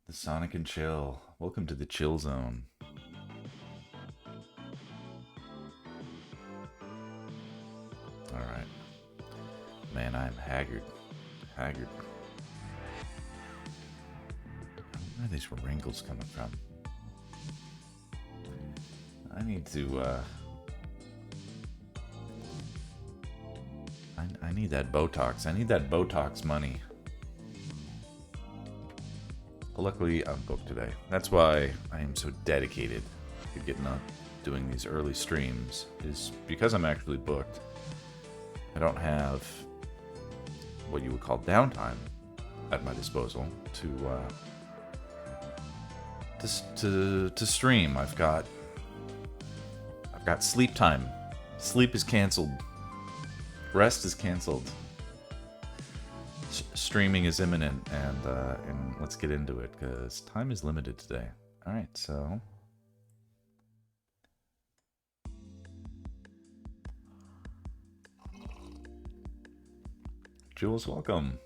The Sonic and Chill. Welcome to the chill zone. Alright. Man, I'm haggard. Haggard. Where are these wrinkles coming from? I need to, I need that Botox. I need that Botox money. Luckily, I'm booked today. That's why I am so dedicated to getting up, doing these early streams, is because I'm actually booked. I don't have what you would call downtime at my disposal to stream. I've got sleep time. Sleep is canceled. Rest is canceled. Streaming is imminent, and let's get into it because time is limited today. All right, so Jules, welcome.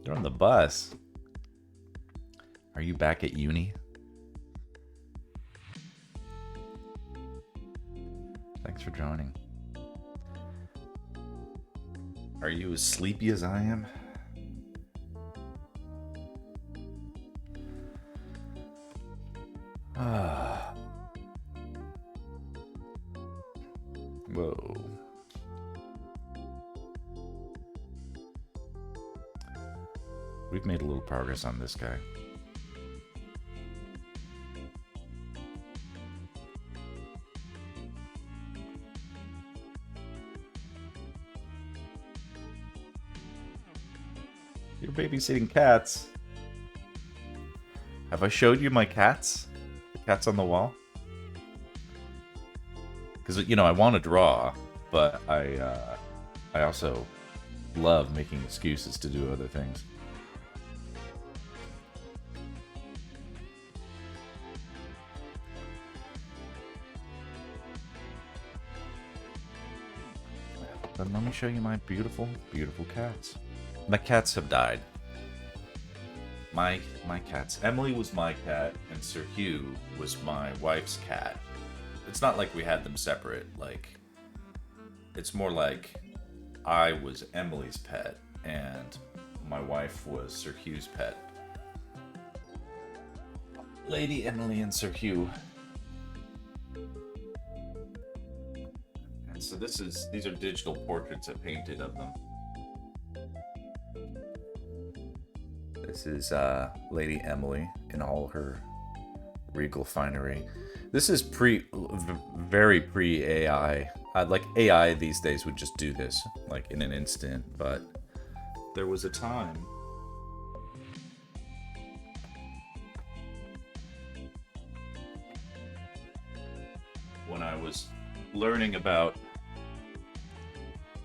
You're on the bus. Are you back at uni? Thanks for joining. Are you as sleepy as I am? Whoa. We've made a little progress on this guy. You're babysitting cats. Have I showed you my cats? The cats on the wall? Because, you know, I want to draw, but I also love making excuses to do other things. But let me show you my beautiful, beautiful cats. My cats have died. My cats. Emily was my cat, and Sir Hugh was my wife's cat. It's not like we had them separate. Like, it's more like I was Emily's pet, and my wife was Sir Hugh's pet. Lady Emily and Sir Hugh. And so these are digital portraits I painted of them. This is Lady Emily in all her regal finery. This is very pre-AI. Like AI these days would just do this like in an instant, but there was a time when I was learning about,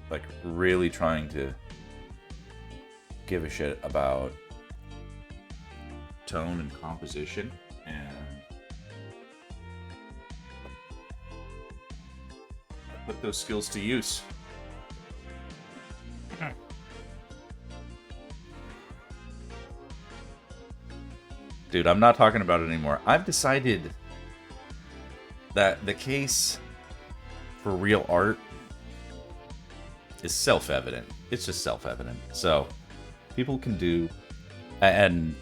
like, really trying to give a shit about tone and composition, and I put those skills to use. Dude, I'm not talking about it anymore. I've decided that the case for real art is self-evident. It's just self-evident. So people can do, and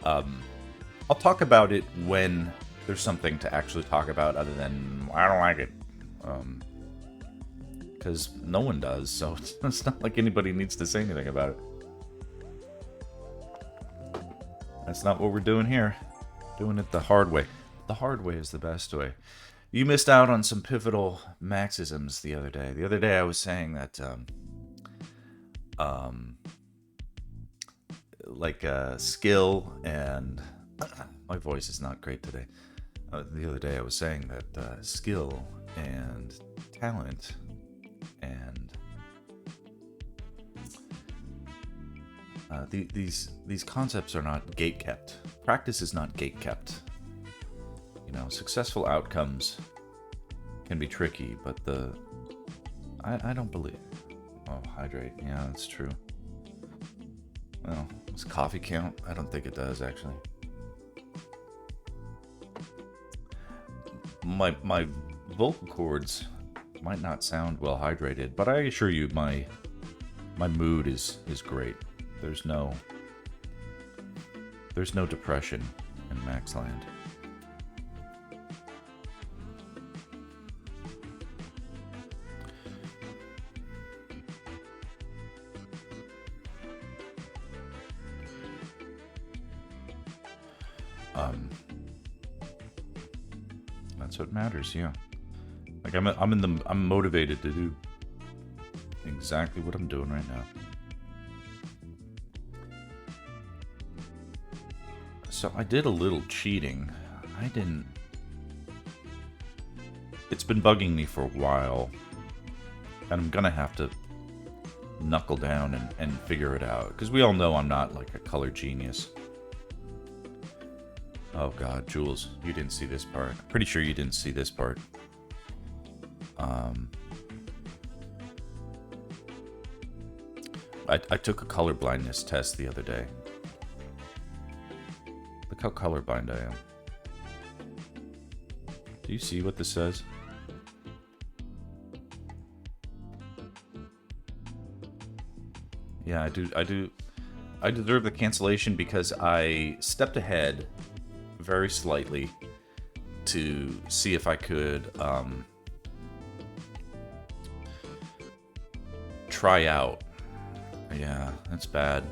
I'll talk about it when there's something to actually talk about other than I don't like it. Because no one does, so it's not like anybody needs to say anything about it. That's not what we're doing here. Doing it the hard way. The hard way is the best way. You missed out on some pivotal Marxisms the other day. The other day I was saying that skill and my voice is not great today. The other day I was saying that skill and talent and these concepts are not gate kept. Practice is not gate kept. You know, successful outcomes can be tricky, but I don't believe. Oh, hydrate. Yeah, that's true. Well, does coffee count? I don't think it does, actually. my vocal cords might not sound well hydrated, but I assure you my mood is great. There's no depression in Maxland. That's what matters, yeah. Like I'm motivated to do exactly what I'm doing right now. So I did a little cheating. It's been bugging me for a while, and I'm gonna have to knuckle down and figure it out, because we all know I'm not like a color genius. Oh god, Jules, you didn't see this part. Pretty sure you didn't see this part. I took a color blindness test the other day. Look how colorblind I am. Do you see what this says? Yeah, I do. I deserve the cancellation because I stepped ahead very slightly to see if I could try out. Yeah, that's bad.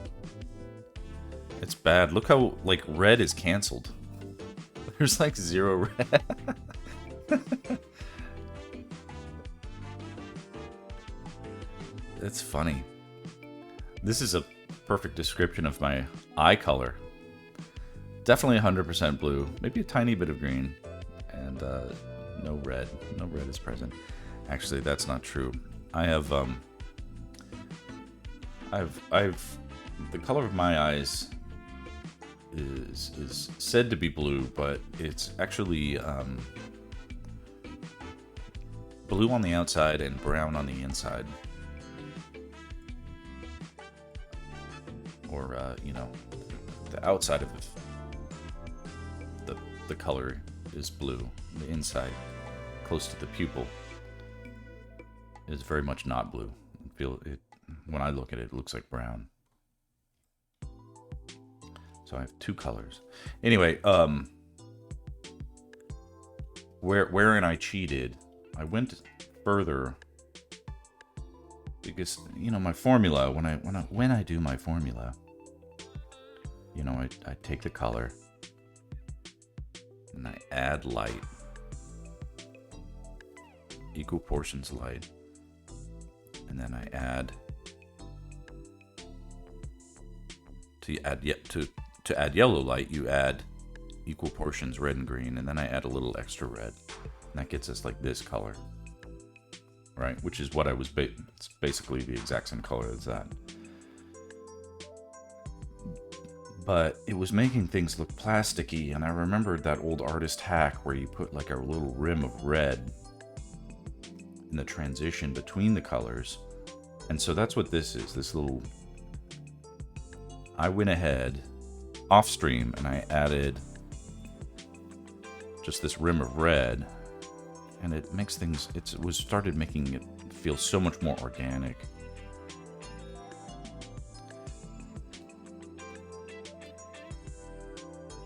It's bad. Look how, like, red is canceled. There's like 0 red. That's funny. This is a perfect description of my eye color. Definitely 100% blue, maybe a tiny bit of green, and no red. No red is present. Actually, that's not true. I have the color of my eyes is said to be blue, but it's actually blue on the outside and brown on the inside. Or you know, the outside of the color is blue. The inside, close to the pupil, is very much not blue. When I look at it, it looks like brown. So I have 2 colors. Anyway, wherein I cheated, I went further because, you know, my formula, when I do my formula, you know, I take the color and I add light, equal portions light, and then I add to add yellow light, you add equal portions red and green, and then I add a little extra red, and that gets us like this color, right? Which is what I was it's basically the exact same color as that. But it was making things look plasticky, and I remembered that old artist hack where you put like a little rim of red in the transition between the colors. And so that's what this is, this little... I went ahead off stream and I added just this rim of red, and it makes things, started making it feel so much more organic.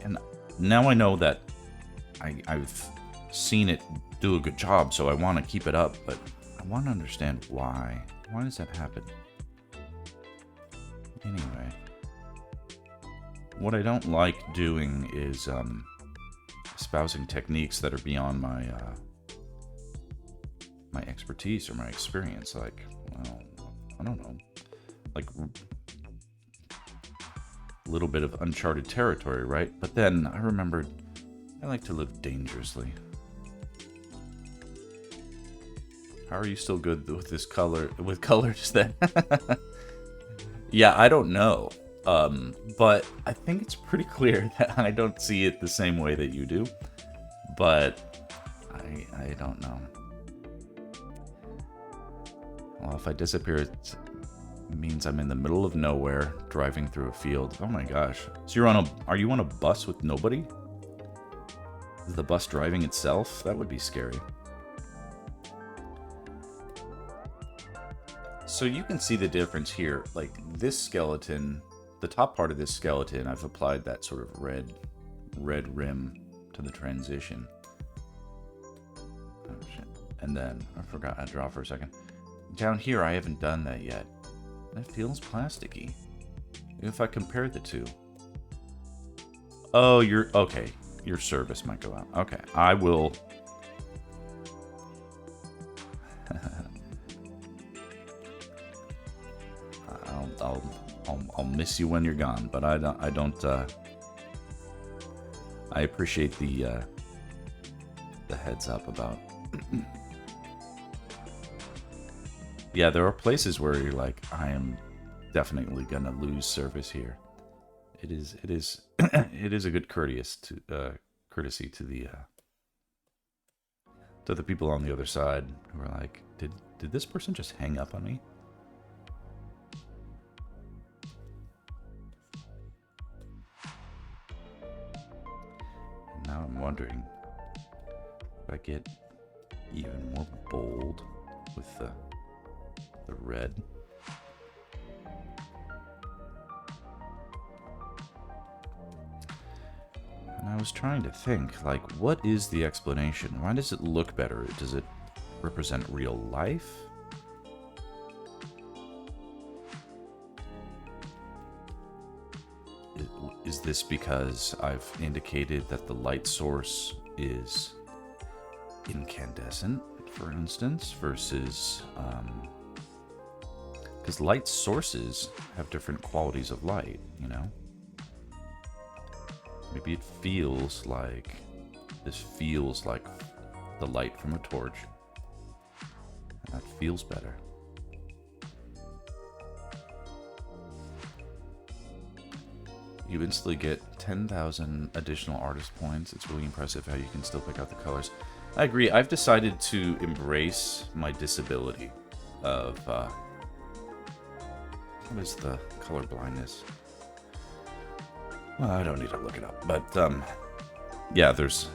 And now I know that I've seen it do a good job, so I want to keep it up, but I want to understand why. Why does that happen? Anyway, what I don't like doing is espousing techniques that are beyond my my expertise or my experience. Like, well, I don't know, like a little bit of uncharted territory, right? But then I remembered I like to live dangerously. How are you still good with this color, with colors then? Yeah, I don't know. But I think it's pretty clear that I don't see it the same way that you do. But I don't know. Well, if I disappear, it means I'm in the middle of nowhere driving through a field. Oh my gosh. So are you on a bus with nobody? The bus driving itself? That would be scary. So you can see the difference here. Like this skeleton, the top part of this skeleton, I've applied that sort of red rim to the transition. Oh, shit. And then, I forgot I draw for a second. Down here, I haven't done that yet. That feels plasticky. If I compare the two. Oh, okay. Your service might go out. Okay, I will. I'll miss you when you're gone, but I don't. I appreciate the heads up about. Yeah, there are places where you're like, I am definitely gonna lose service here. It is it is a good courtesy to the people on the other side who are like, did this person just hang up on me? And now I'm wondering if I get even more bold with the red. And I was trying to think, like, what is the explanation? Why does it look better? Does it represent real life? Is this because I've indicated that the light source is incandescent, for instance, versus... because light sources have different qualities of light, you know? Maybe it feels like... this feels like the light from a torch. And that feels better. You instantly get 10,000 additional artist points. It's really impressive how you can still pick out the colors. I agree. I've decided to embrace my disability of... what is the color blindness? Well, I don't need to look it up, but yeah, there's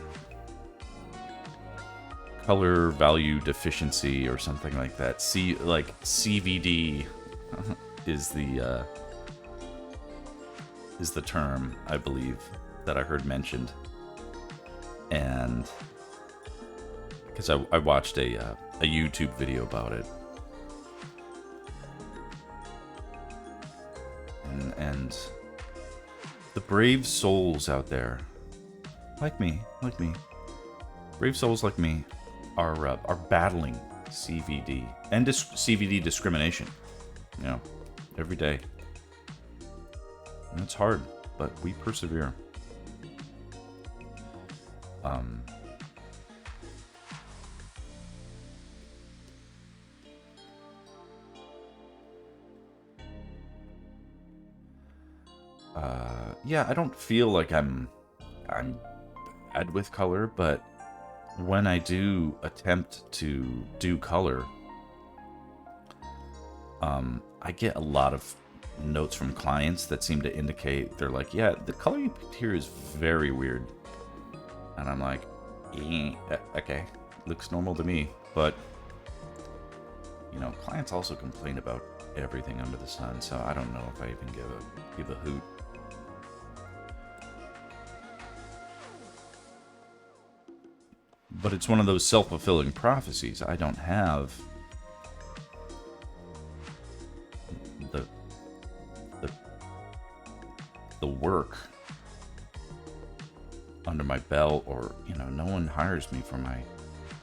color value deficiency or something like that. Like CVD is the term, I believe, that I heard mentioned, and because I watched a YouTube video about it. And the brave souls out there, like me, brave souls like me, are battling CVD and CVD discrimination, you know, every day. And it's hard, but we persevere. Yeah, I don't feel like I'm bad with color, but when I do attempt to do color, I get a lot of notes from clients that seem to indicate, they're like, yeah, the color you picked here is very weird. And I'm like, okay, looks normal to me. But, you know, clients also complain about everything under the sun, so I don't know if I even give a hoot. But it's one of those self-fulfilling prophecies. I don't have the work under my belt, or, you know, no one hires me for my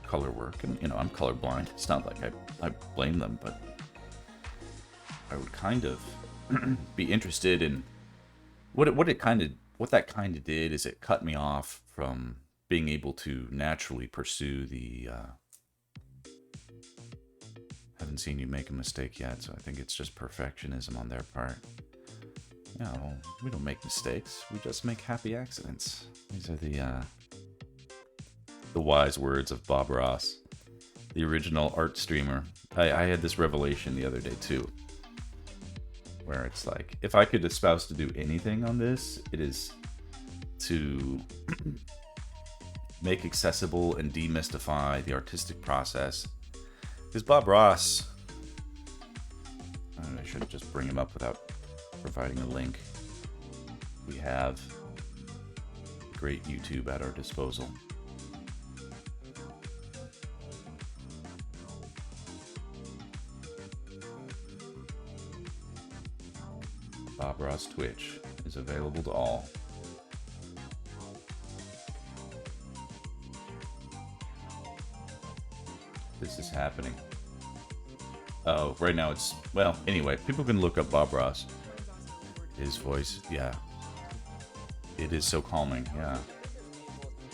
color work. And, you know, I'm colorblind. It's not like I blame them, but I would kind of be interested in what that kind of did is it cut me off from being able to naturally pursue the haven't seen you make a mistake yet, so I think it's just perfectionism on their part. No, we don't make mistakes, we just make happy accidents. These are the wise words of Bob Ross, the original art streamer. I had this revelation the other day too, where it's like, if I could espouse to do anything on this, it is to make accessible and demystify the artistic process. Because Bob Ross, I should just bring him up without providing a link. We have great YouTube at our disposal. Bob Ross Twitch is available to all. This is happening. Oh, right now it's... Well, anyway, people can look up Bob Ross. His voice, yeah. It is so calming, yeah.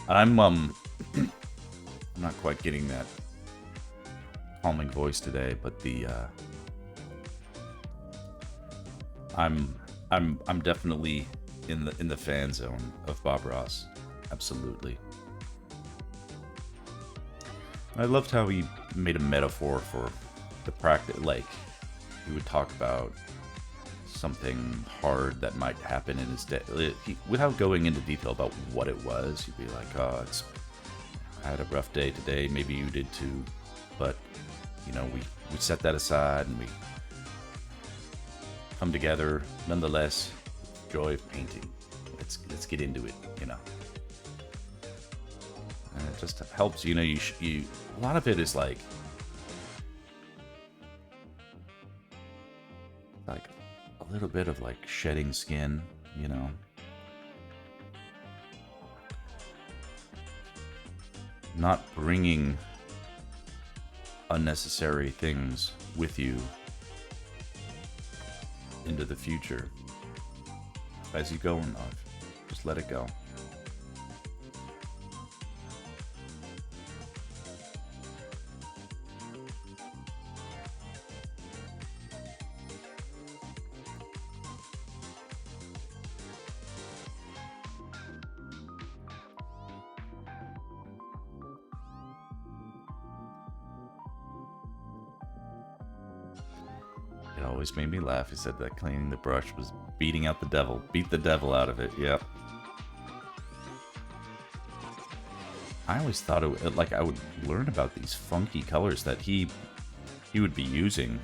I'm not quite getting that calming voice today, but the, I'm definitely in the fan zone of Bob Ross. Absolutely. I loved how he made a metaphor for the practice. Like, he would talk about something hard that might happen in his day, without going into detail about what it was. He'd be like, "Oh, I had a rough day today. Maybe you did too, but you know, we set that aside and we come together nonetheless. Joy of painting. Let's get into it, you know." And it just helps, you know. You a lot of it is like a little bit of like shedding skin, you know. Not bringing unnecessary things with you into the future as you go in life. Just let it go. It always made me laugh. He said that cleaning the brush was beating out the devil. Beat the devil out of it. Yep. I always thought like I would learn about these funky colors that he would be using,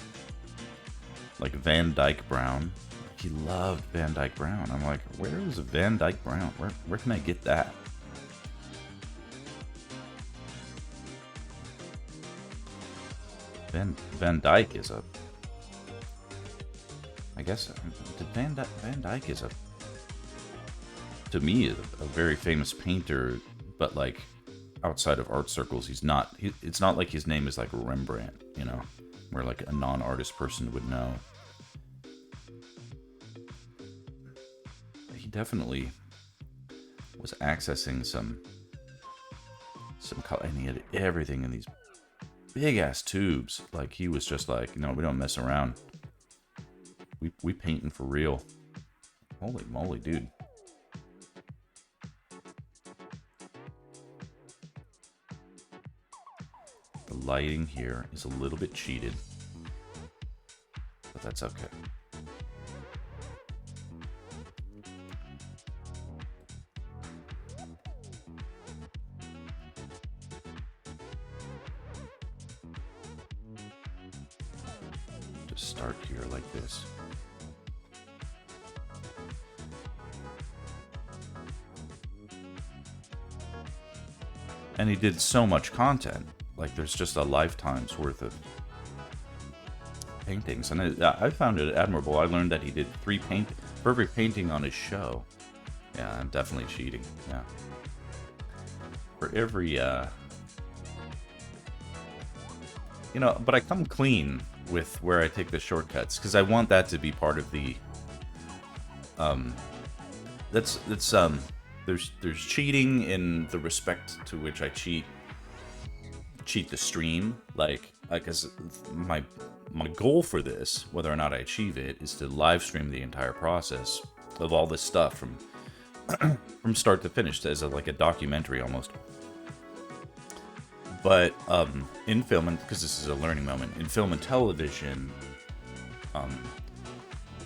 like Van Dyke Brown. He loved Van Dyke Brown. I'm like, where is a Van Dyke Brown? Where can I get that? Van Dyke is a... I guess Van Dyke is to me, a very famous painter, but like outside of art circles, he's not. It's not like his name is like Rembrandt, you know, where like a non-artist person would know. He definitely was accessing some color, and he had everything in these big ass tubes. Like he was just like, no, we don't mess around. We painting for real. Holy moly, dude. The lighting here is a little bit cheated, but that's okay. Just start here like this. And he did so much content. Like, there's just a lifetime's worth of paintings. And I found it admirable. I learned that he did perfect painting on his show. Yeah, I'm definitely cheating. Yeah. For every, you know, but I come clean with where I take the shortcuts, because I want that to be part of the, there's cheating in the respect to which I cheat the stream, like because my goal for this, whether or not I achieve it, is to live stream the entire process of all this stuff from start to finish, as like a documentary almost. But in film, and because this is a learning moment, in film and television,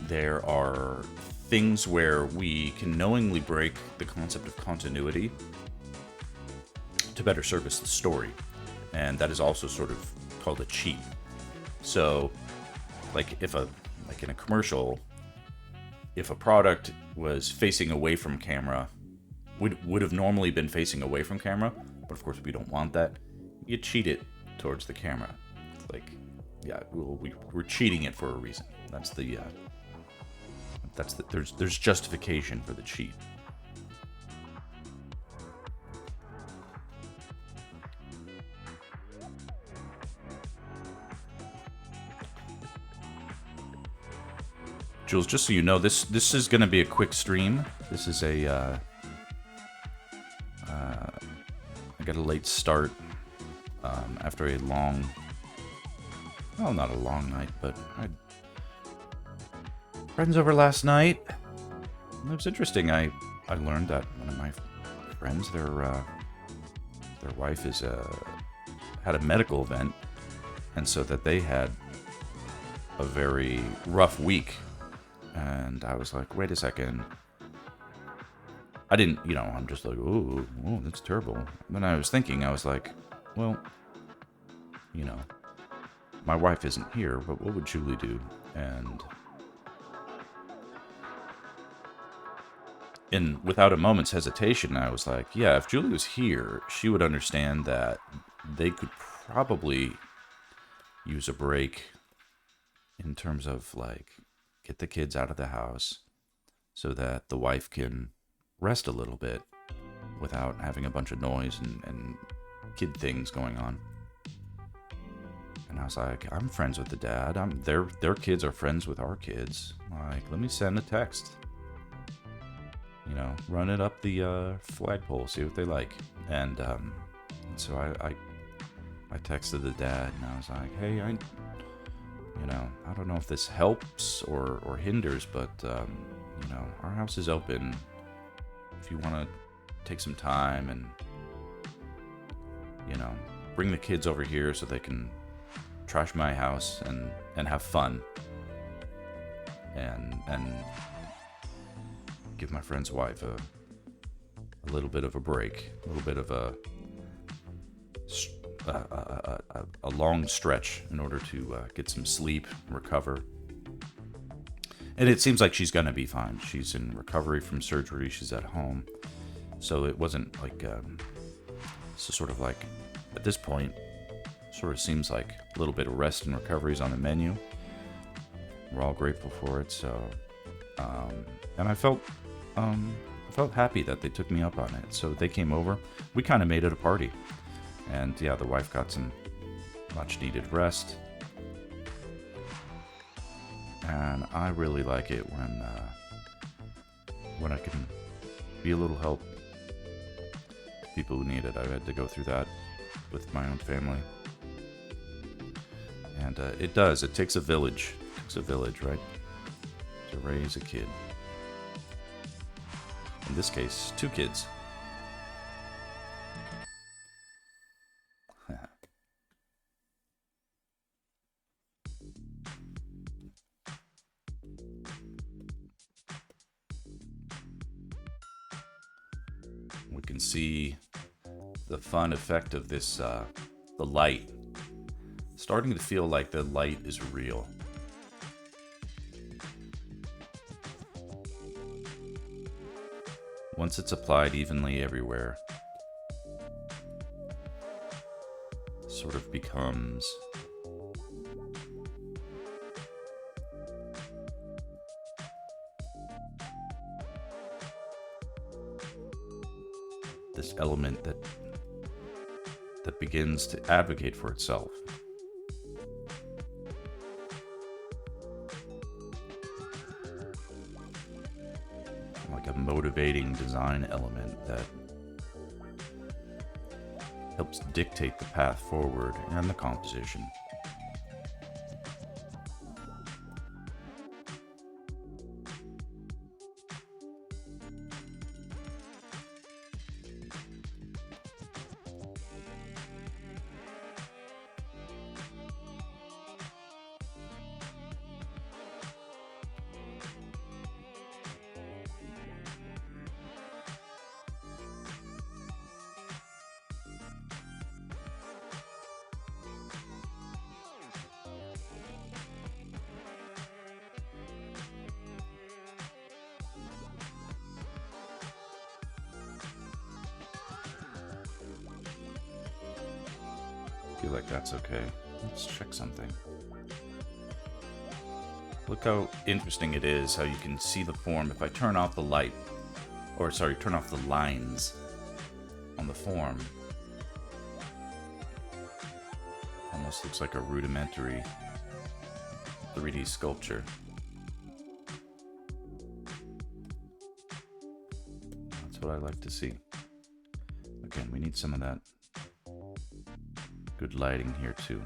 there are things where we can knowingly break the concept of continuity. to better service the story. And that is also sort of called a cheat. So, like in a commercial, if a product was facing away from camera, would have normally been facing away from camera, but of course we don't want that. You cheat it towards the camera. It's like, yeah, we're cheating it for a reason. There's justification for the cheat. Jules, just so you know, this is going to be a quick stream. This is I got a late start after a long, well, not a long night, but I had friends over last night. It was interesting. I learned that one of my friends, their wife had a medical event, and so that they had a very rough week. And I was like, wait a second. I didn't, I'm just like, oh, that's terrible. And then I was thinking, I was like, well, my wife isn't here, but what would Julie do? And without a moment's hesitation, I was like, yeah, if Julie was here, she would understand that they could probably use a break in terms of, like, get the kids out of the house so that the wife can rest a little bit without having a bunch of noise and kid things going on. And I was like, I'm friends with the dad. Their kids are friends with our kids. Like, let me send a text. Run it up the flagpole, see what they like. And so I texted the dad, and I was like, hey, I don't know if this helps or hinders, but, our house is open. If you want to take some time and, bring the kids over here so they can trash my house and have fun. And give my friend's wife a little bit of a break, a little bit of a long stretch in order to get some sleep, recover. And it seems like she's going to be fine. She's in recovery from surgery. She's at home. So it wasn't like, so sort of like, at this point, sort of seems like a little bit of rest and recovery is on the menu. We're all grateful for it. So, and I felt happy that they took me up on it. So they came over. We kind of made it a party. And yeah, the wife got some much needed rest. And I really like it when I can be a little help. People who need it. I've had to go through that with my own family. And it does. It takes a village. It takes a village, right? To raise a kid. In this case, 2 kids. We can see the fun effect of this, the light. Starting to feel like the light is real. Once it's applied evenly everywhere, it sort of becomes this element that begins to advocate for itself. Like a motivating design element that helps dictate the path forward and the composition. feel like that's okay. Let's check something. Look how interesting it is, how you can see the form. If I turn off the light, or sorry, turn off the lines on the form, almost looks like a rudimentary 3D sculpture. That's what I like to see. Again, we need some of that good lighting here too.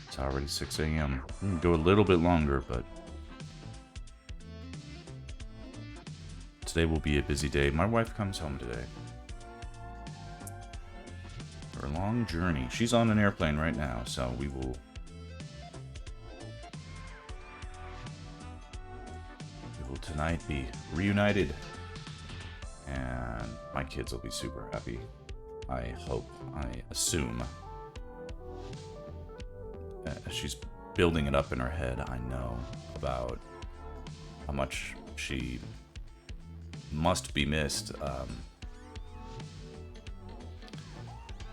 It's already 6 a.m. We can go a little bit longer, but today will be a busy day. My wife comes home today for a long journey. She's on an airplane right now, so we will tonight be reunited, and my kids will be super happy. I hope, I assume. She's building it up in her head, I know, about how much she must be missed.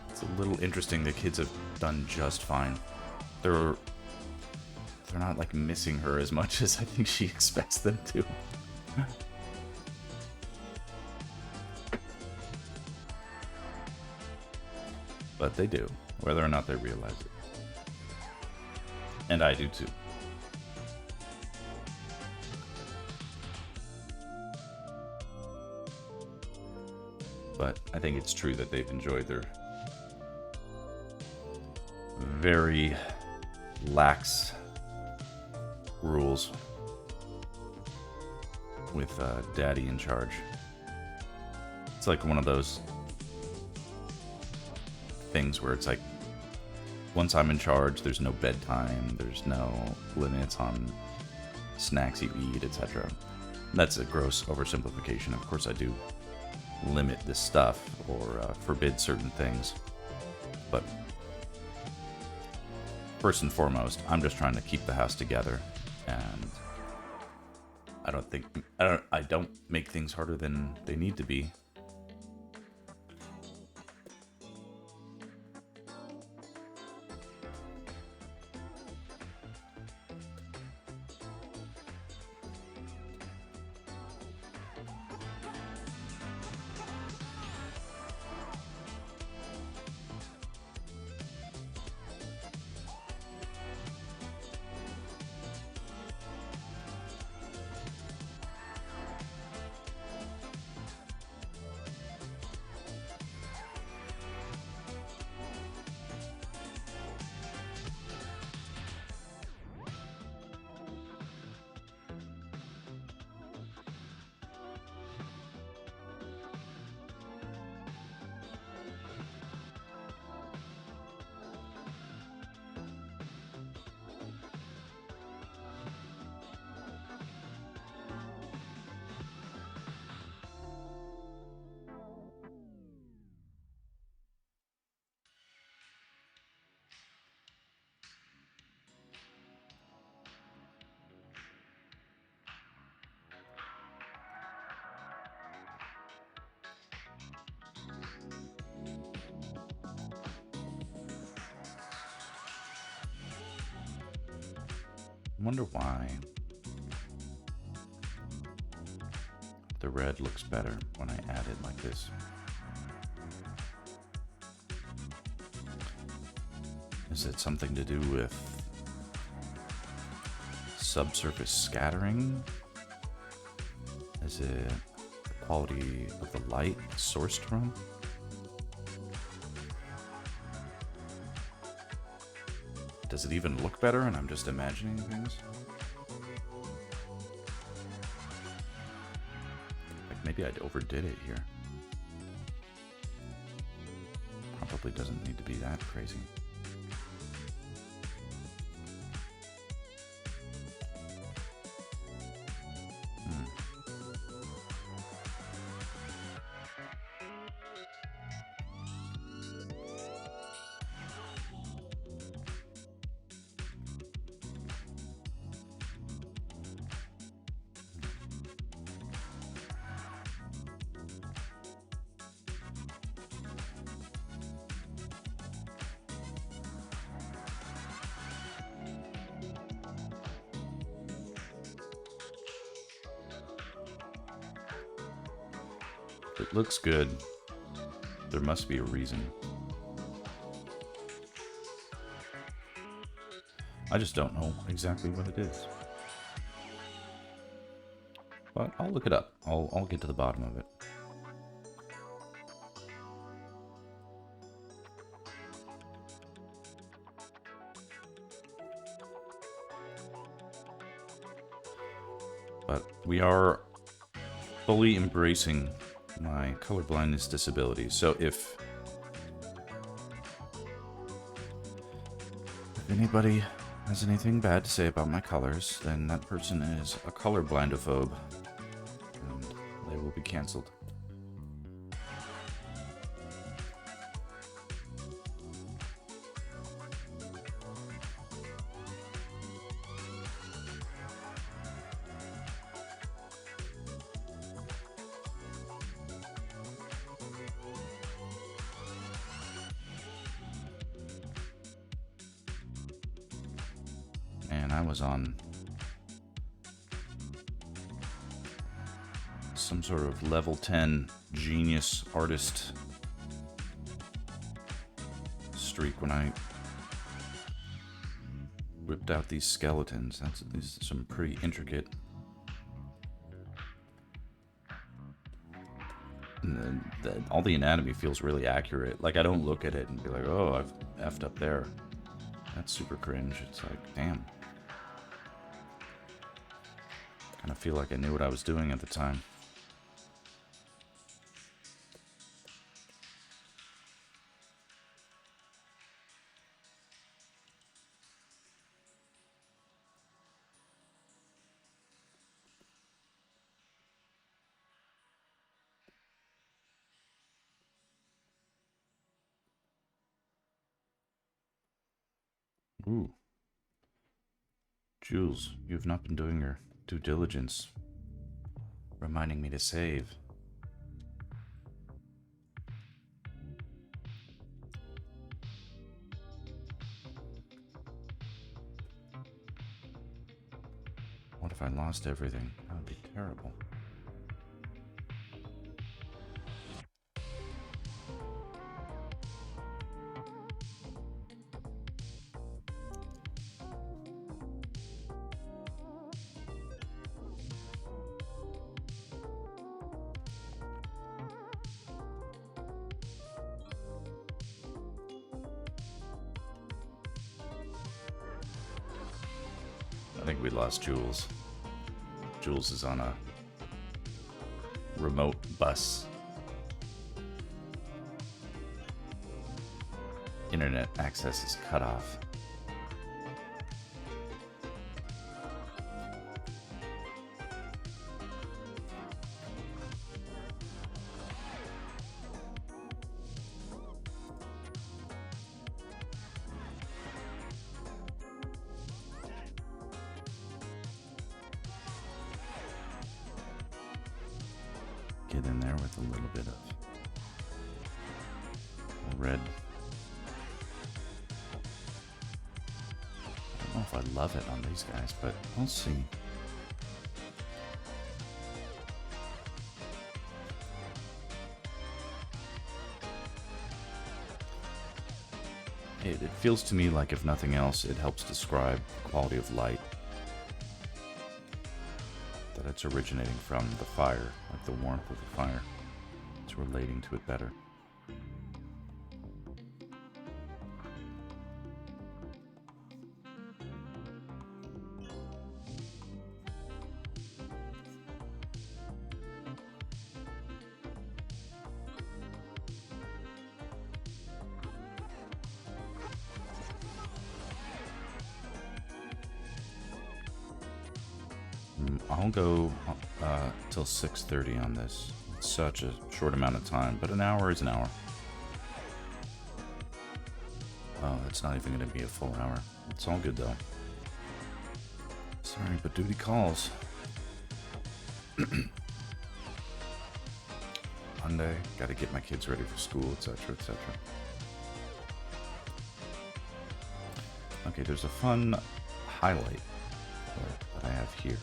It's a little interesting. The kids have done just fine. They're not like missing her as much as I think she expects them to. But they do, whether or not they realize it. And I do too. But I think it's true that they've enjoyed their very lax rules with Daddy in charge. It's like one of those things where it's like, once I'm in charge, there's no bedtime, there's no limits on snacks you eat, etc. That's a gross oversimplification. Of course, I do limit this stuff or forbid certain things. But first and foremost, I'm just trying to keep the house together, and I don't make things harder than they need to be. I wonder why the red looks better when I add it like this. Is it something to do with subsurface scattering? Is it the quality of the light sourced from. Does it even look better and I'm just imagining things? Like maybe I overdid it here. Probably doesn't need to be that crazy. It looks good. There must be a reason. I just don't know exactly what it is. But I'll look it up. I'll get to the bottom of it. But we are fully embracing my colorblindness disability. So if anybody has anything bad to say about my colors, then that person is a colorblindophobe, and they will be canceled. And I was on some sort of level 10 genius artist streak when I whipped out these skeletons. These are some pretty intricate. And all the anatomy feels really accurate. Like I don't look at it and be like, oh, I've effed up there. That's super cringe. It's like, damn. Kind of feel like I knew what I was doing at the time. Ooh. Jules, you've not been doing your due diligence. Reminding me to save. What if I lost everything? That would be terrible. I think we lost Jules. Jules is on a remote bus. Internet access is cut off. Get in there with a little bit of red. I don't know if I love it on these guys, but we'll see. It feels to me like, if nothing else, it helps describe quality of light. that it's originating from the fire, like the warmth of the fire. It's relating to it better. I'll go till 6:30 on this. It's such a short amount of time, but an hour is an hour. Oh, it's not even going to be a full hour. It's all good though. Sorry, but duty calls. Monday, gotta get my kids ready for school, etc., etc. Okay, there's a fun highlight that I have here.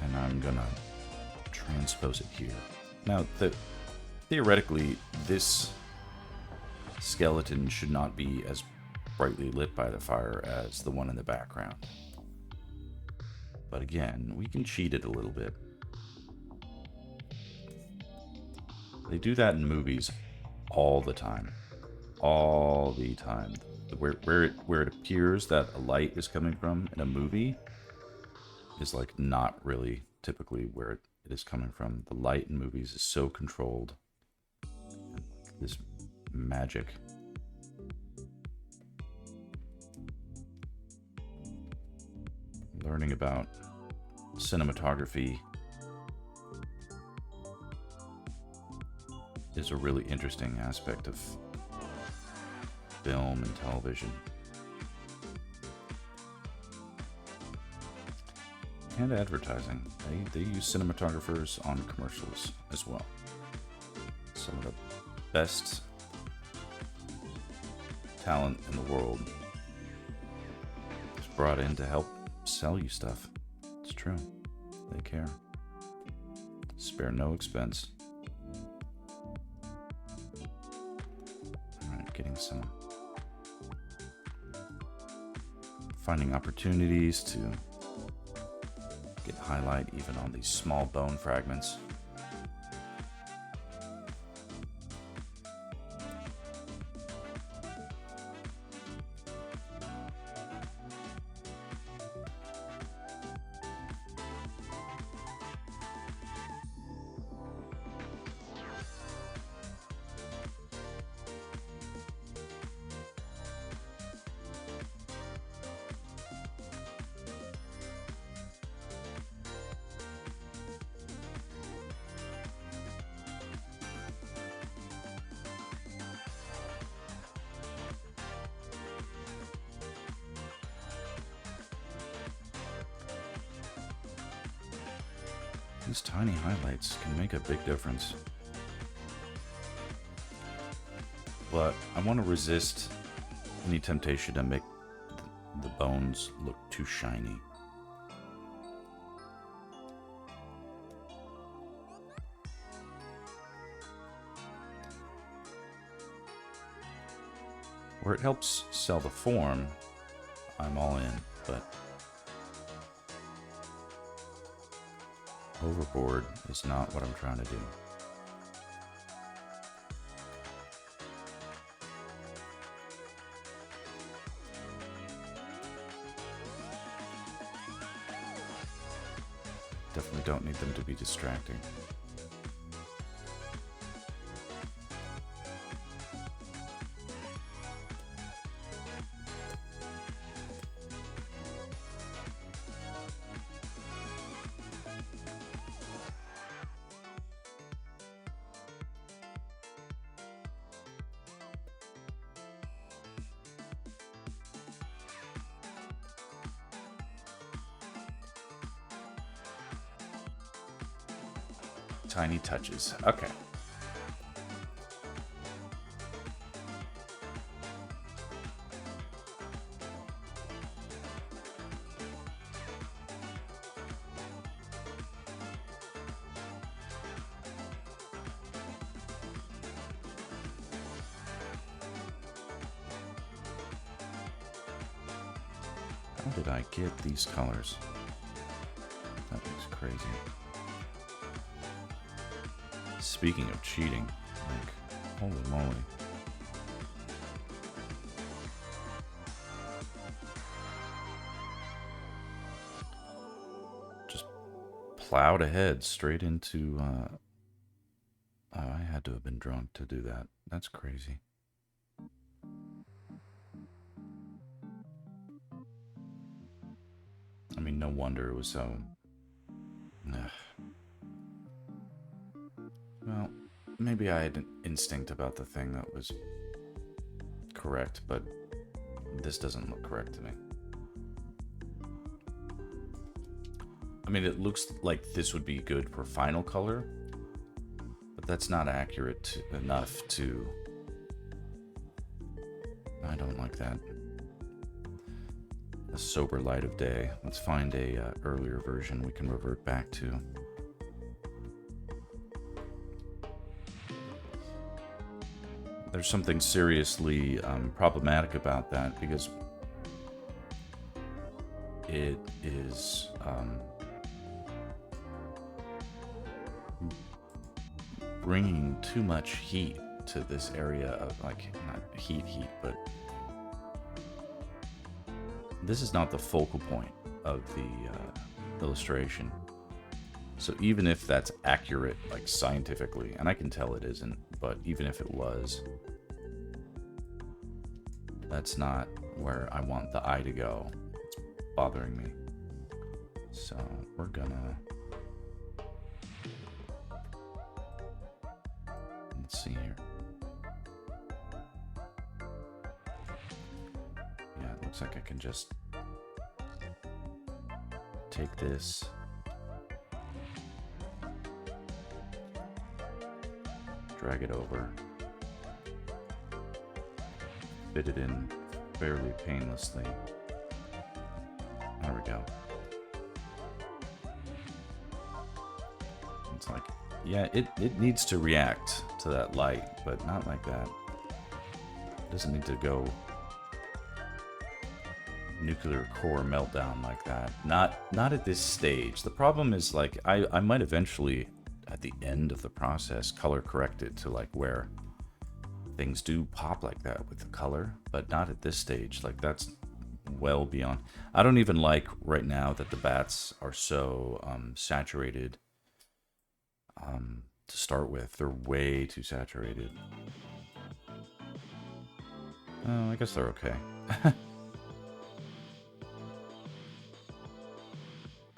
And I'm gonna transpose it here. Now, theoretically, this skeleton should not be as brightly lit by the fire as the one in the background. But again, we can cheat it a little bit. They do that in movies all the time. All the time. Where it appears that a light is coming from in a movie is like not really typically where it is coming from. The light in movies is so controlled. This magic. Learning about cinematography is a really interesting aspect of film and television. And advertising. They use cinematographers on commercials as well. Some of the best talent in the world is brought in to help sell you stuff. It's true. They care. Spare no expense. Alright, getting some... finding opportunities to get highlight even on these small bone fragments. These tiny highlights can make a big difference. But I want to resist any temptation to make the bones look too shiny. Where it helps sell the form, I'm all in, but overboard is not what I'm trying to do. Definitely don't need them to be distracting. Tiny touches. Okay. How did I get these colors? That looks crazy. Speaking of cheating, like, holy moly. Just plowed ahead straight into, oh, I had to have been drunk to do that. That's crazy. I mean, no wonder it was so... Ugh. Well, maybe I had an instinct about the thing that was correct, but this doesn't look correct to me. I mean, it looks like this would be good for final color, but that's not accurate enough to... I don't like that. A sober light of day. Let's find a earlier version we can revert back to. There's something seriously problematic about that, because it is bringing too much heat to this area of, like, not heat, but this is not the focal point of the illustration. So even if that's accurate, like, scientifically, and I can tell it isn't, but even if it was, that's not where I want the eye to go. It's bothering me. So we're gonna... Let's see here. Yeah, it looks like I can just take this, drag it over, fit it in fairly painlessly. There we go. It's like, yeah, it needs to react to that light, but not like that. It doesn't need to go nuclear core meltdown like that. Not at this stage. The problem is, like, I might eventually, at the end of the process, color correct it to, like, where things do pop like that with the color, but not at this stage. Like, that's well beyond. I don't even like right now that the bats are so saturated to start with. They're way too saturated. Oh, I guess they're okay.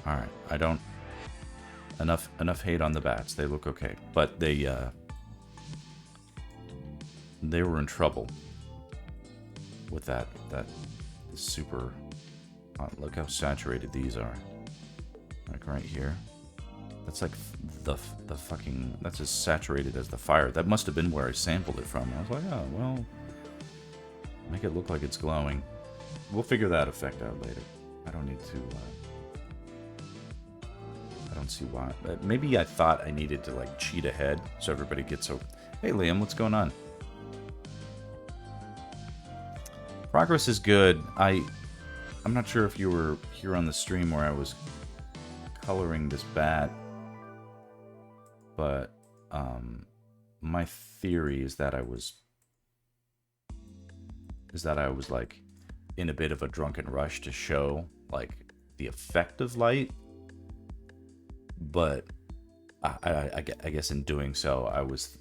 Alright, I don't... Enough hate on the bats. They look okay. But they were in trouble with that super... look how saturated these are. Like right here. That's like the fucking... That's as saturated as the fire. That must have been where I sampled it from. I was like, oh, well... Make it look like it's glowing. We'll figure that effect out later. I don't need to... I don't see why. Maybe I thought I needed to, like, cheat ahead so everybody gets a... Hey, Liam, what's going on? Progress is good. I'm not sure if you were here on the stream where I was coloring this bat, but my theory is that I was like in a bit of a drunken rush to show, like, the effect of light. But I guess in doing so, I was...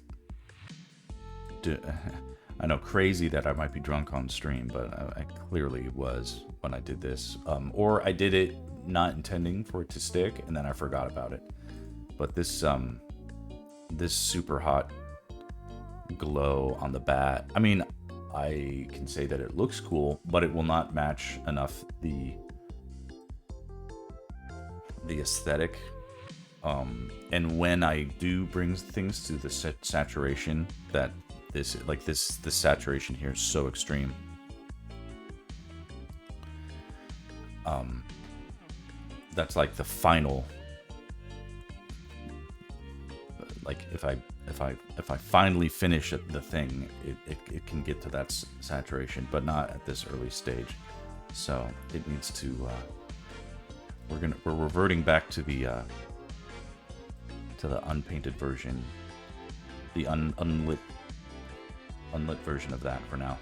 I know, crazy that I might be drunk on stream, but I clearly was when I did this. Or I did it not intending for it to stick, and then I forgot about it. But this super hot glow on the bat, I mean, I can say that it looks cool, but it will not match enough the aesthetic. And when I do bring things to the saturation, that this saturation here is so extreme. That's like the final. Like if I finally finish the thing, it can get to that saturation, but not at this early stage. So it needs to. We're reverting back to the unpainted version, the unlit version of that for now,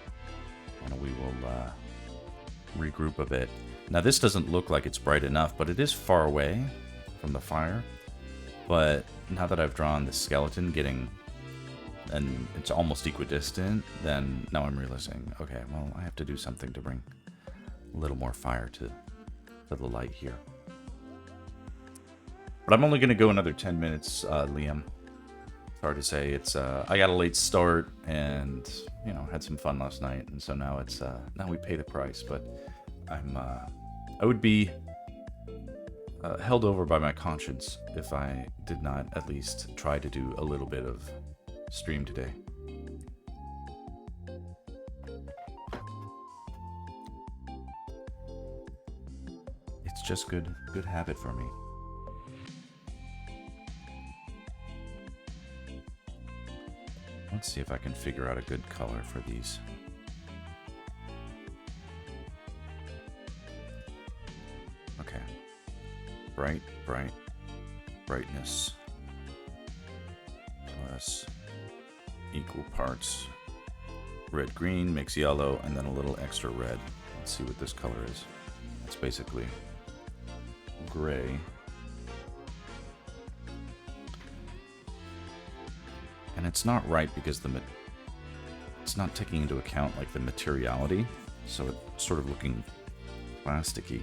and we will regroup a bit. Now this doesn't look like it's bright enough, but it is far away from the fire. But now that I've drawn the skeleton and it's almost equidistant, then now I'm realizing, okay, well, I have to do something to bring a little more fire to the light here. But I'm only going to go another 10 minutes, Liam. It's hard to say. It's I got a late start and, you know, had some fun last night. And so now it's now we pay the price. But I would be held over by my conscience if I did not at least try to do a little bit of stream today. It's just good habit for me. Let's see if I can figure out a good color for these. Okay. Brightness plus equal parts red green makes yellow, and then a little extra red. Let's see what this color is. It's basically gray. And it's not right because it's not taking into account like the materiality, so it's sort of looking plasticky.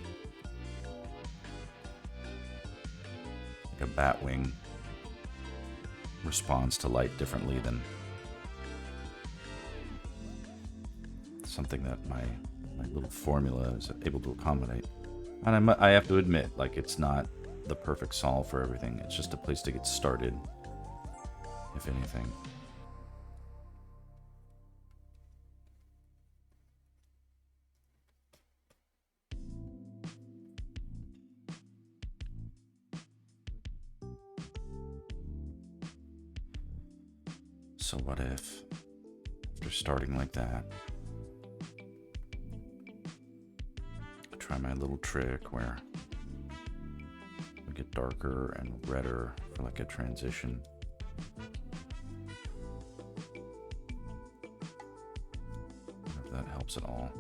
Like a bat wing responds to light differently than something that my little formula is able to accommodate. And I have to admit, like, it's not the perfect solve for everything. It's just a place to get started, if anything. So what if, after starting like that, I try my little trick where we get darker and redder for like a transition. If that helps at all.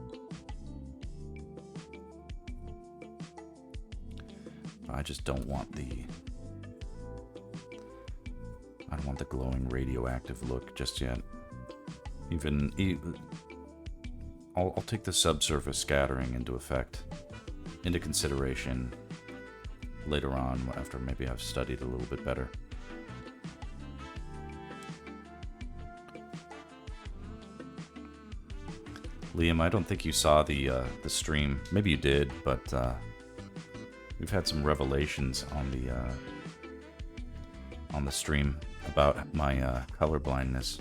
I just don't want the glowing radioactive look just yet. I'll take the subsurface scattering into consideration later on, after maybe I've studied a little bit better. Liam, I don't think you saw the stream. Maybe you did, but we've had some revelations on the stream about my color blindness.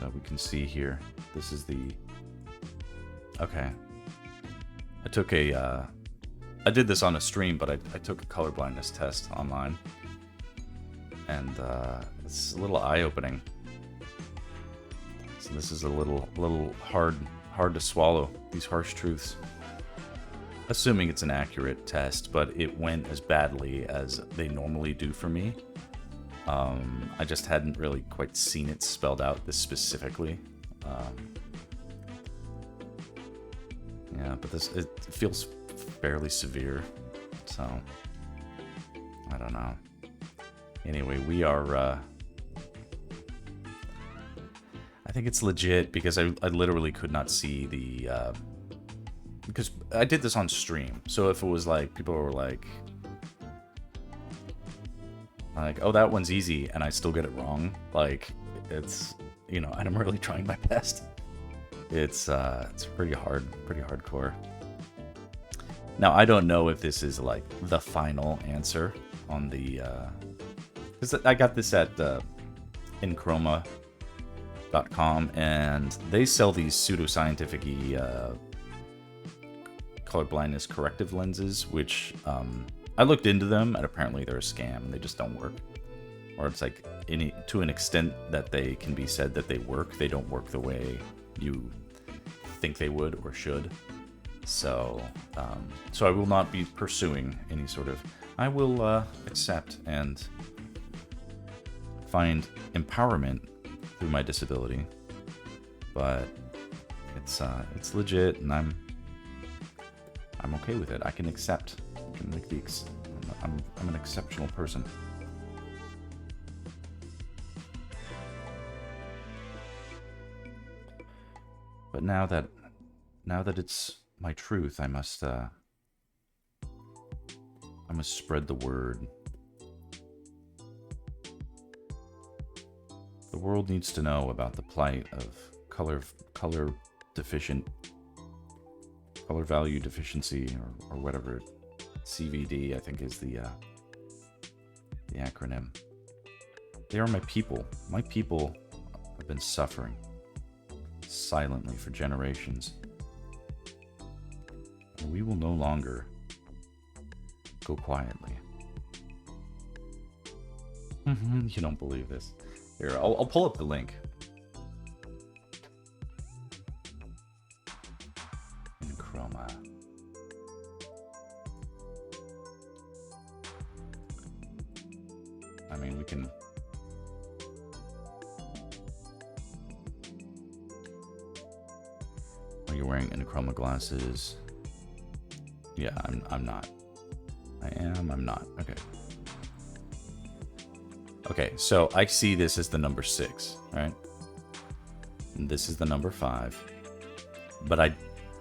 So we can see here, this is the... Okay. I took I did this on a stream, but I took a color blindness test online. And it's a little eye-opening. So this is a little hard to swallow, these harsh truths. Assuming it's an accurate test, but it went as badly as they normally do for me. I just hadn't really quite seen it spelled out this specifically. Yeah, but it feels fairly severe, so I don't know. Anyway, we are... I think it's legit because I literally could not see the... because I did this on stream, so if it was like, people were like, oh, that one's easy, and I still get it wrong, like, it's, you know, and I'm really trying my best. It's pretty hardcore. Now, I don't know if this is, like, the final answer on the, because I got this at Enchroma.com, and they sell these pseudoscientific-y, color blindness corrective lenses, which I looked into them, and apparently they're a scam and they just don't work. Or it's like, to an extent that they can be said that they work, they don't work the way you think they would or should. So, so I will not be pursuing any sort of. I will accept and find empowerment through my disability, but it's legit, and I'm okay with it. I can accept. I can make the. I'm an exceptional person. But now that it's my truth, I must spread the word. The world needs to know about the plight of color value deficiency, or whatever. CVD, I think, is the acronym. They are my people. My people have been suffering silently for generations. And we will no longer go quietly. You don't believe this. Here, I'll pull up the link. In Chroma. I mean, we can. Are you wearing Chroma glasses? Yeah, I'm not. I am, I'm not. Okay. Okay, so I see this as the number 6, right? And this is the number 5. But I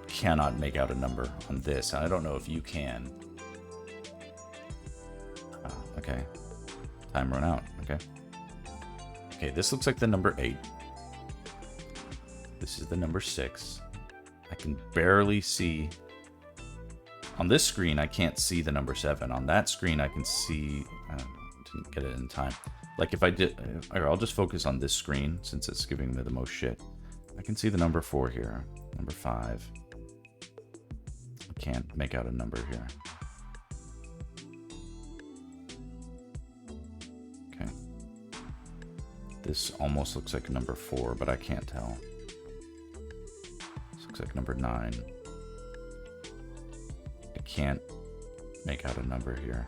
cannot make out a number on this. I don't know if you can. Okay. Time run out. Okay. Okay, this looks like the number 8. This is the number 6. I can barely see. On this screen, I can't see the number 7. On that screen, I can see. Didn't get it in time. Like if I did, I'll just focus on this screen since it's giving me the most shit. I can see the number 4 here, number 5. I can't make out a number here. Okay. This almost looks like number 4, but I can't tell. This looks like number 9. I can't make out a number here.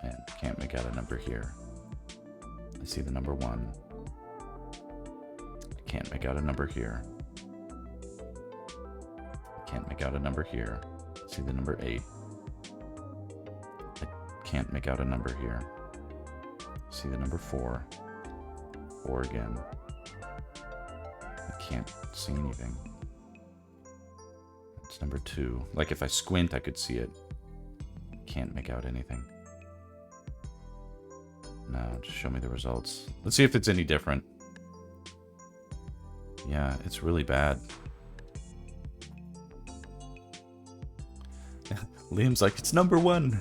And can't make out a number here. I see the number 1. I can't make out a number here. I can't make out a number here. I see the number 8. I can't make out a number here. I see the number 4. 4 again. I can't see anything. It's number 2. Like if I squint, I could see it. Can't make out anything. No, just show me the results. Let's see if it's any different. Yeah, it's really bad. Liam's like, it's number 1.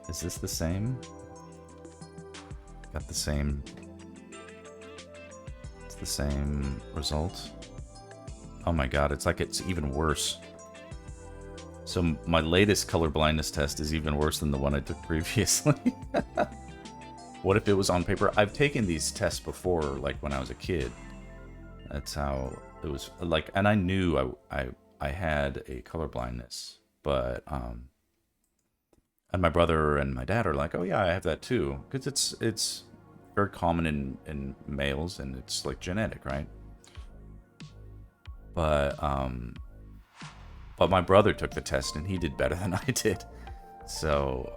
Is this the same? Got the same. It's the same result. Oh my god, it's like it's even worse. So my latest color blindness test is even worse than the one I took previously. What if it was on paper? I've taken these tests before, like when I was a kid. That's how it was. Like, and I knew I had a color blindness, but and my brother and my dad are like, oh yeah, I have that too, because it's very common in males, and it's like genetic, right? But my brother took the test and he did better than I did. So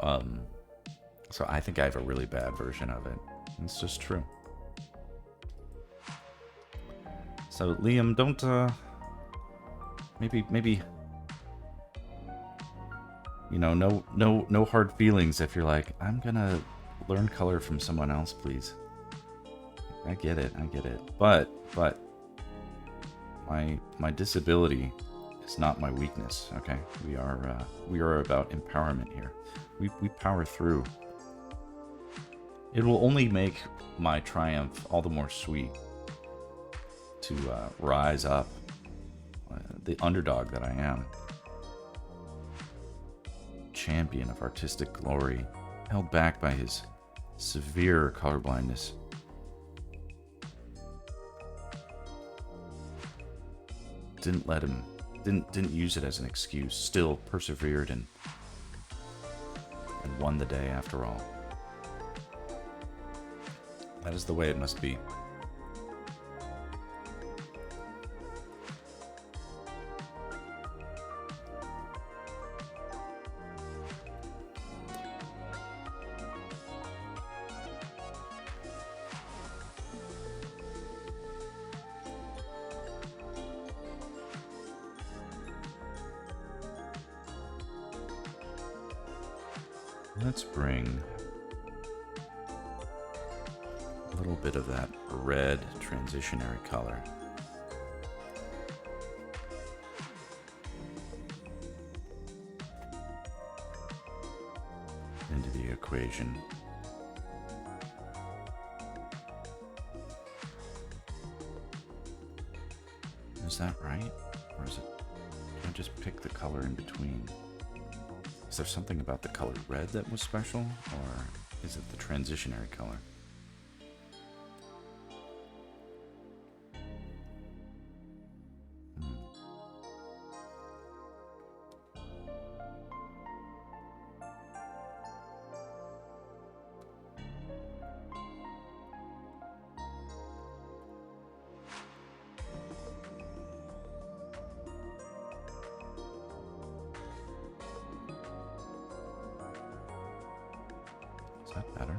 so I think I have a really bad version of it. It's just true. So Liam, don't maybe you know, no hard feelings if you're like, I'm gonna learn color from someone else, please. I get it. But my disability is not my weakness, okay? We are about empowerment here. We power through. It will only make my triumph all the more sweet to rise up, the underdog that I am. Champion of artistic glory, held back by his severe colorblindness. didn't let him, didn't use it as an excuse. Still persevered and won the day after all. That is the way it must be. Let's bring a little bit of that red transitionary color into the equation. Is that right? Or is it? Can I just pick the color in between? Is there something about the color red that was special, or is it the transitionary color? Is that better?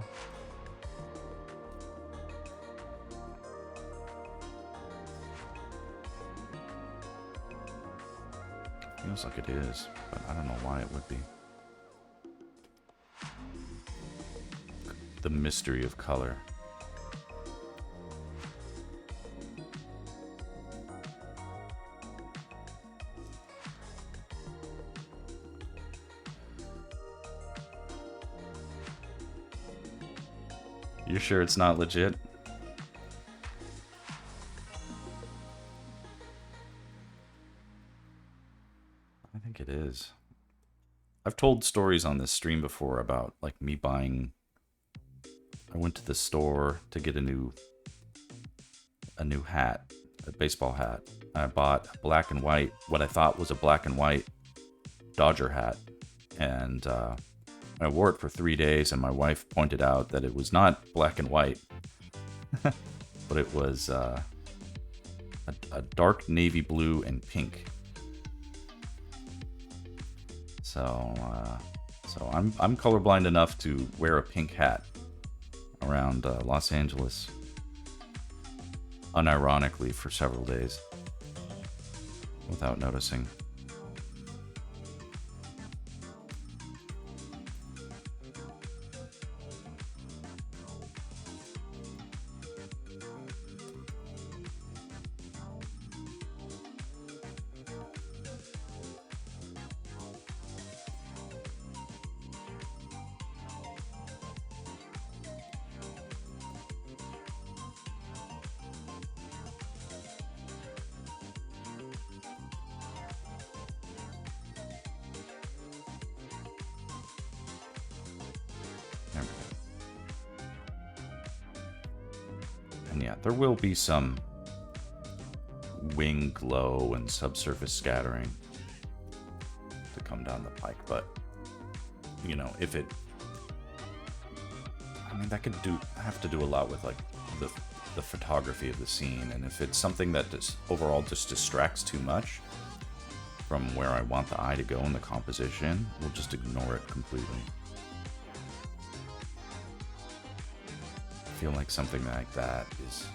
Feels like it is, but I don't know why it would be. The mystery of color. You're sure it's not legit? I think it is. I've told stories on this stream before about like me buying. I went to the store to get a new hat, a baseball hat. I bought a black and white, what I thought was a black and white Dodger hat, and I wore it for 3 days, and my wife pointed out that it was not black and white, but it was a dark navy blue and pink. So I'm colorblind enough to wear a pink hat around Los Angeles, unironically, for several days without noticing. And yeah, there will be some wing glow and subsurface scattering to come down the pike, but you know, if it, I mean, that could have to do a lot with like the photography of the scene, and if it's something that just overall just distracts too much from where I want the eye to go in the composition, we'll just ignore it completely. I feel like something like that is...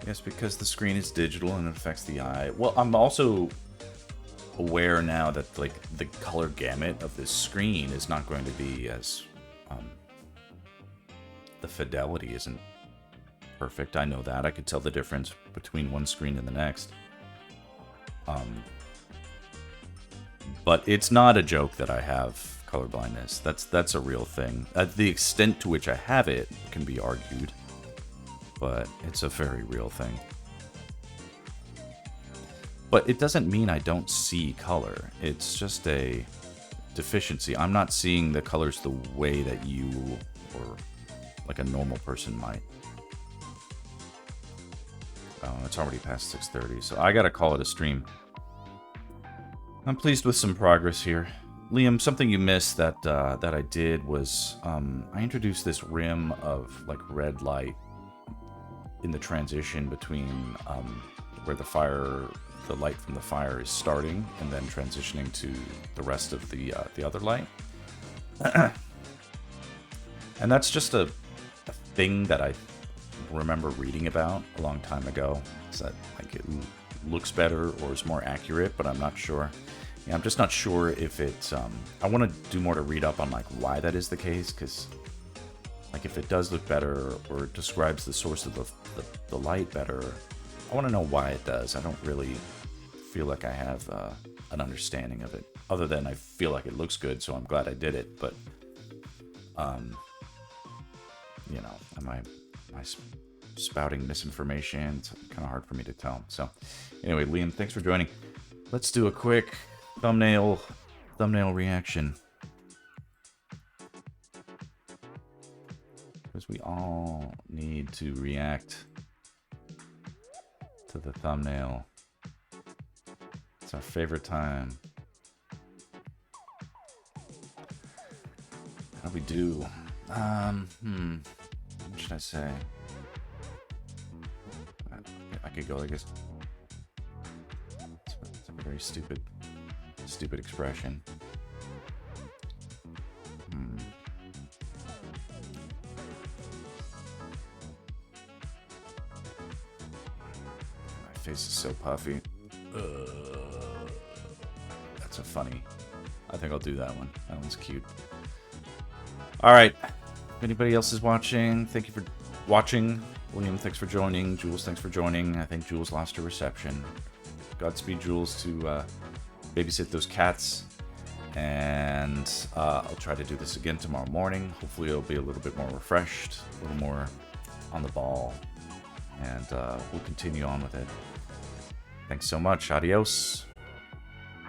Yes, because the screen is digital and it affects the eye. Well, I'm also aware now that like the color gamut of this screen is not going to be as... the fidelity isn't perfect. I know that. I could tell the difference between one screen and the next. But it's not a joke that I have color blindness. That's a real thing. The extent to which I have it can be argued, but it's a very real thing. But it doesn't mean I don't see color. It's just a deficiency. I'm not seeing the colors the way that you or like a normal person might. Oh, it's already past 6:30, so I gotta call it a stream. I'm pleased with some progress here. Liam, something you missed that that I did was I introduced this rim of like red light in the transition between where the light from the fire is starting and then transitioning to the rest of the other light. And that's just a thing that I remember reading about a long time ago. Is that like it looks better or is more accurate, but I'm not sure. Yeah, I'm just not sure if it's. I want to do more to read up on like why that is the case, because like if it does look better or it describes the source of the light better, I want to know why it does. I don't really feel like I have an understanding of it, other than I feel like it looks good, so I'm glad I did it. But you know, am I spouting misinformation? It's kind of hard for me to tell. So anyway, Liam, thanks for joining. Let's do a quick thumbnail reaction, because we all need to react to the thumbnail. It's our favorite time. How do we do? What should I say? I could go, I guess. It's a very stupid expression. My face is so puffy. That's a funny. I think I'll do that one. That one's cute. All right. If anybody else is watching, thank you for watching. William, thanks for joining. Jules, thanks for joining. I think Jules lost her reception. Godspeed, Jules, to babysit those cats. And I'll try to do this again tomorrow morning. Hopefully it'll be a little bit more refreshed, a little more on the ball. And we'll continue on with it. Thanks so much. Adios.